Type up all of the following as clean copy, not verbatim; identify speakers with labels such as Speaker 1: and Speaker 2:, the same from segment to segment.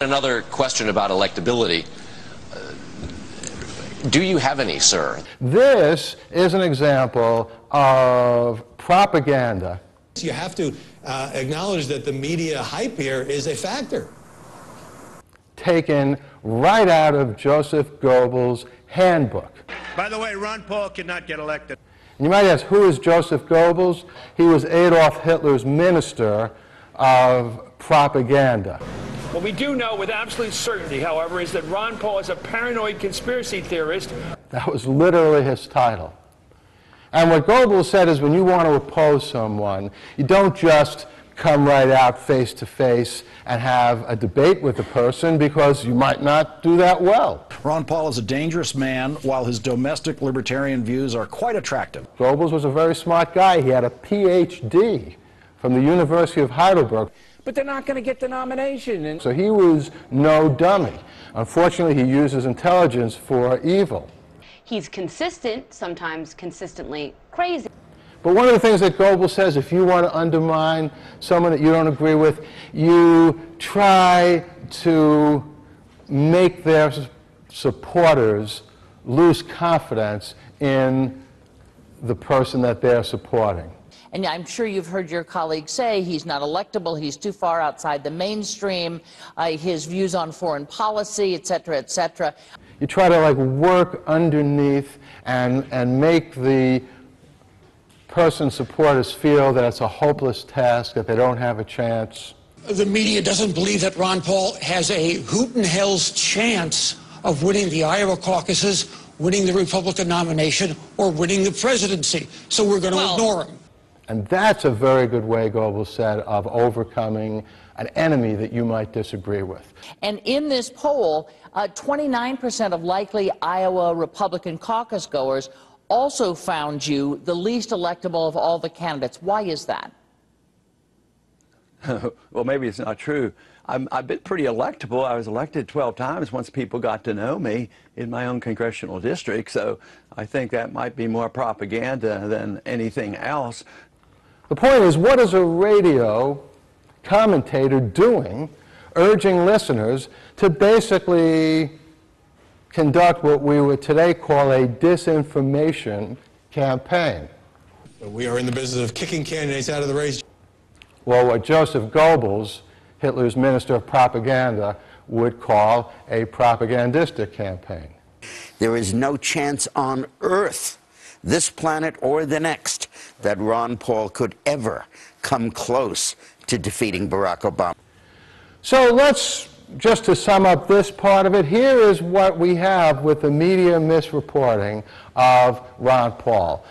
Speaker 1: Another question about electability. Do you have any, sir?
Speaker 2: This is an example of propaganda.
Speaker 3: You have to acknowledge that the media hype here is a factor.
Speaker 2: Taken right out of Joseph Goebbels' handbook.
Speaker 4: By the way, Ron Paul cannot get elected.
Speaker 2: And you might ask, who is Joseph Goebbels? He was Adolf Hitler's minister of propaganda.
Speaker 5: What we do know with absolute certainty, however, is that Ron Paul is a paranoid conspiracy theorist.
Speaker 2: That was literally his title. And what Goebbels said is when you want to oppose someone, you don't just come right out face to face and have a debate with the person, because you might not do that well.
Speaker 6: Ron Paul is a dangerous man, while his domestic libertarian views are quite attractive.
Speaker 2: Goebbels was a very smart guy. He had a PhD from the University of Heidelberg.
Speaker 5: But they're not going to get the nomination. And
Speaker 2: so he was no dummy. Unfortunately, he uses intelligence for evil.
Speaker 7: He's consistent, sometimes consistently crazy.
Speaker 2: But one of the things that Goebbels says, if you want to undermine someone that you don't agree with, you try to make their supporters lose confidence in the person that they're supporting.
Speaker 8: And I'm sure you've heard your colleagues say he's not electable, he's too far outside the mainstream, his views on foreign policy, et cetera,
Speaker 2: You try to work underneath and make the person's supporters feel that it's a hopeless task, that they don't have a chance.
Speaker 9: The media doesn't believe that Ron Paul has a hoot and hell's chance of winning the Iowa caucuses, winning the Republican nomination, or winning the presidency. So we're going to ignore him.
Speaker 2: And that's a very good way, Goebbels said, of overcoming an enemy that you might disagree with.
Speaker 8: And in this poll, 29% of likely Iowa Republican caucus goers also found you the least electable of all the candidates. Why is that?
Speaker 10: Well, maybe it's not true. I've been pretty electable. I was elected 12 times once people got to know me in my own congressional district, so I think that might be more propaganda than anything else.
Speaker 2: The point is, what is a radio commentator doing urging listeners to basically conduct what we would today call a disinformation campaign?
Speaker 3: We are in the business of kicking candidates out of the race.
Speaker 2: Well, what Joseph Goebbels, Hitler's minister of propaganda, would call a propagandistic campaign.
Speaker 11: There is no chance on earth, this planet or the next, that Ron Paul could ever come close to defeating Barack Obama.
Speaker 2: So let's, just to sum up this part of it, here is what we have with the media misreporting of Ron Paul.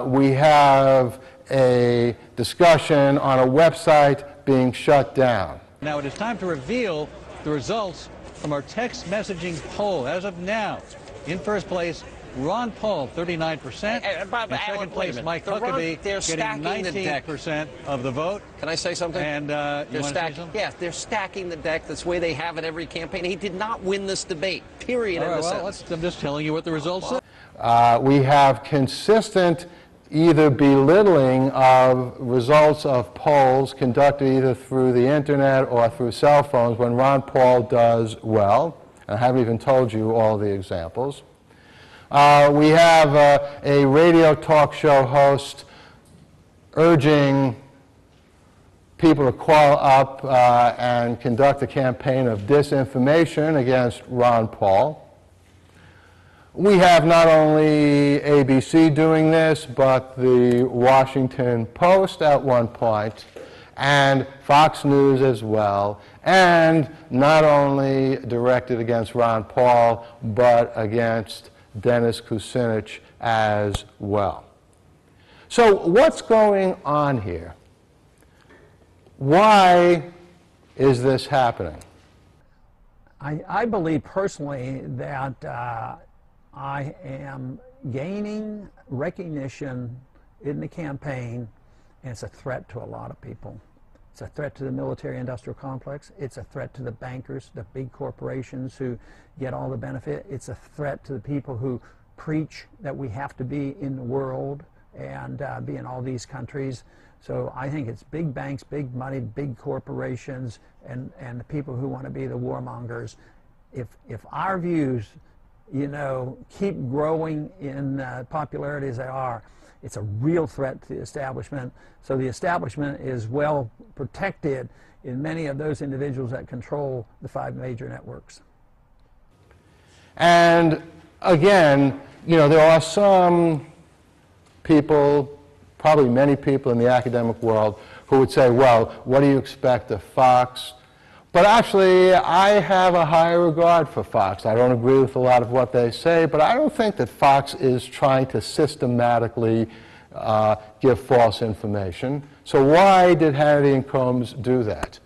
Speaker 2: We have a discussion on a website being shut down.
Speaker 12: Now it is time to reveal the results from our text messaging poll. As of now, in first place, Ron Paul, 39%. In second place, Mike Huckabee, getting 19% of the vote.
Speaker 1: Can I say something?
Speaker 12: And you want to say something?
Speaker 1: Yes, they're stacking the deck. That's the way they have it every campaign. He did not win this debate, period.
Speaker 12: All right, well, I'm just telling you what the results
Speaker 2: are. We have consistent either belittling of results of polls conducted either through the internet or through cell phones when Ron Paul does well. I haven't even told you all the examples. We have a radio talk show host urging people to call up and conduct a campaign of disinformation against Ron Paul. We have not only ABC doing this, but the Washington Post at one point, and Fox News as well, and not only directed against Ron Paul, but against Dennis Kucinich as well. So what's going on here? Why is this happening?
Speaker 13: I believe personally that I am gaining recognition in the campaign, and it's a threat to a lot of people. It's a threat to the military-industrial complex. It's a threat to the bankers, the big corporations who get all the benefit. It's a threat to the people who preach that we have to be in the world and be in all these countries. So I think it's big banks, big money, big corporations, and the people who want to be the warmongers. If our views, you know, keep growing in popularity as they are, it's a real threat to the establishment. So the establishment is well protected in many of those individuals that control the 5 major networks.
Speaker 2: And again, you know, there are some people, probably many people in the academic world, who would say, well, what do you expect of Fox? But actually, I have a high regard for Fox. I don't agree with a lot of what they say, but I don't think that Fox is trying to systematically give false information. So why did Hannity and Combs do that?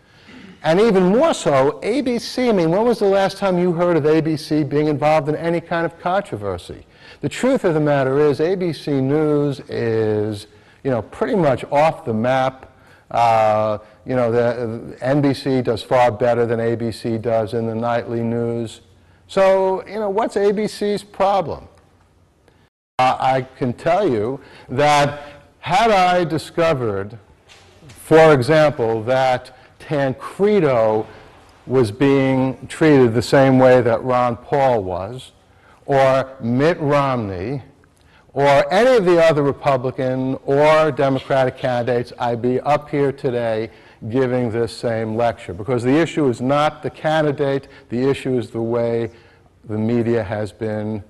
Speaker 2: And even more so, ABC, I mean, when was the last time you heard of ABC being involved in any kind of controversy? The truth of the matter is, ABC News is, you know, pretty much off the map. You know, the NBC does far better than ABC does in the nightly news. So, you know, what's ABC's problem? I can tell you that had I discovered, for example, that Tancredo was being treated the same way that Ron Paul was, or Mitt Romney, or any of the other Republican or Democratic candidates, I'd be up here today giving this same lecture. Because the issue is not the candidate, the issue is the way the media has been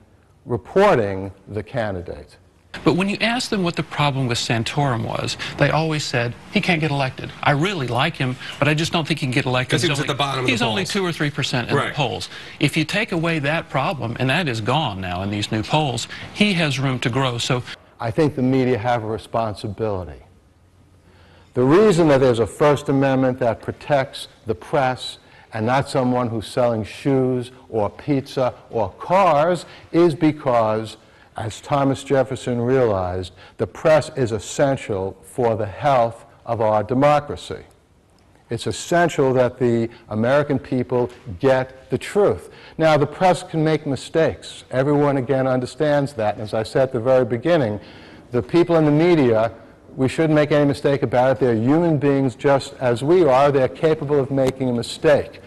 Speaker 2: reporting the candidate.
Speaker 14: But when you ask them what the problem with Santorum was, they always said, he can't get elected. I really like him, but I just don't think he can get elected.
Speaker 15: Because he was at the bottom of the polls.
Speaker 14: He's only 2 or 3% in the polls. If you take away that problem, and that is gone now in these new polls, he has room to grow. So
Speaker 2: I think the media have a responsibility. The reason that there's a First Amendment that protects the press and not someone who's selling shoes or pizza or cars is because, as Thomas Jefferson realized, the press is essential for the health of our democracy. It's essential that the American people get the truth. Now, the press can make mistakes. Everyone, again, understands that. And as I said at the very beginning, the people in the media, we shouldn't make any mistake about it. They're human beings just as we are. They're capable of making a mistake.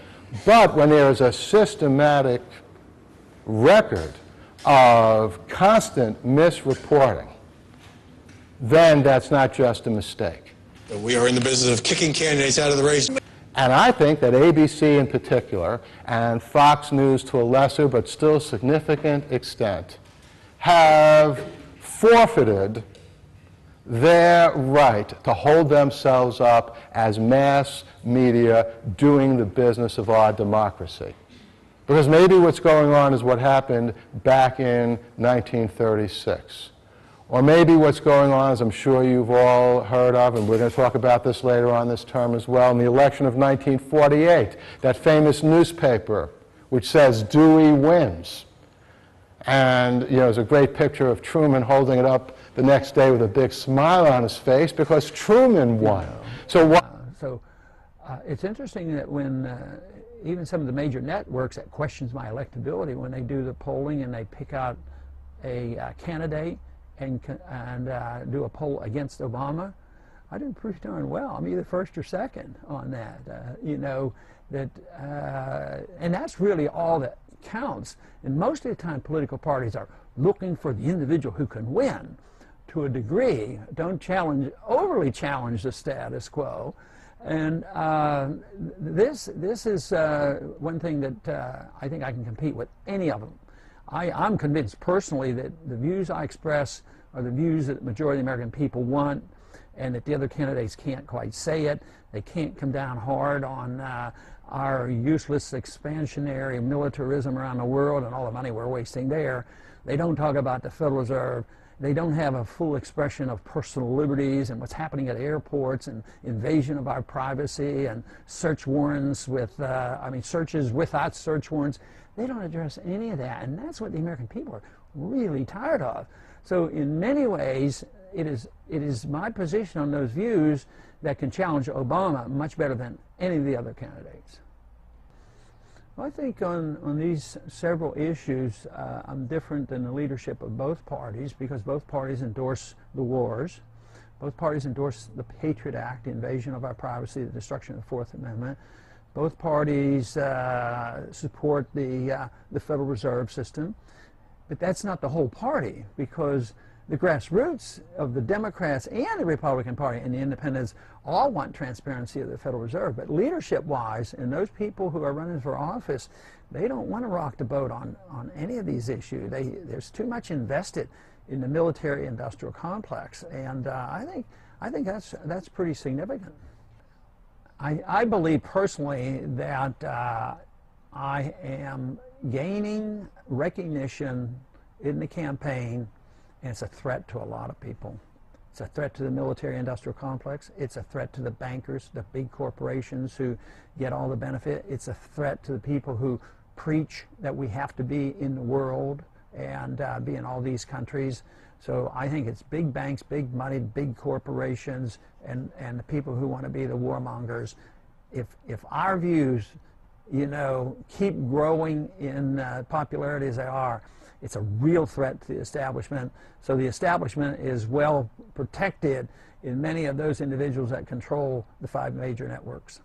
Speaker 2: But when there is a systematic record of constant misreporting, then that's not just a mistake.
Speaker 3: We are in the business of kicking candidates out of the race.
Speaker 2: And I think that ABC in particular, and Fox News to a lesser but still significant extent, have forfeited their right to hold themselves up as mass media doing the business of our democracy. Because maybe what's going on is what happened back in 1936. Or maybe what's going on, as I'm sure you've all heard of, and we're going to talk about this later on this term as well, in the election of 1948, that famous newspaper which says Dewey wins. And, you know, there's a great picture of Truman holding it up the next day with a big smile on his face because Truman won. So
Speaker 13: it's interesting that when even some of the major networks that questions my electability, when they do the polling and they pick out a candidate and do a poll against Obama, I did pretty darn well. I'm either first or second on that. You know, that, and that's really all that counts. And most of the time, political parties are looking for the individual who can win to a degree, don't overly challenge the status quo. And this is one thing that I think I can compete with any of them. I'm convinced personally that the views I express are the views that the majority of the American people want, and that the other candidates can't quite say it. They can't come down hard on our useless expansionary militarism around the world and all the money we're wasting there. They don't talk about the Federal Reserve. They don't have a full expression of personal liberties and what's happening at airports and invasion of our privacy and search warrants with, searches without search warrants. They don't address any of that, and that's what the American people are really tired of. So in many ways, it is my position on those views that can challenge Obama much better than any of the other candidates. Well, I think on these several issues, I'm different than the leadership of both parties because both parties endorse the wars. Both parties endorse the Patriot Act, the invasion of our privacy, the destruction of the Fourth Amendment. Both parties support the Federal Reserve System. But that's not the whole party, because the grassroots of the Democrats and the Republican Party and the Independents all want transparency of the Federal Reserve. But leadership-wise, and those people who are running for office, they don't want to rock the boat on any of these issues. There's too much invested in the military-industrial complex, and I think that's pretty significant. I believe personally that I am gaining recognition in the campaign, and it's a threat to a lot of people. It's a threat to the military-industrial complex. It's a threat to the bankers, the big corporations who get all the benefit. It's a threat to the people who preach that we have to be in the world and be in all these countries. So I think it's big banks, big money, big corporations, and the people who want to be the warmongers. If our views, you know, keep growing in popularity as they are, it's a real threat to the establishment. So the establishment is well protected in many of those individuals that control the 5 major networks.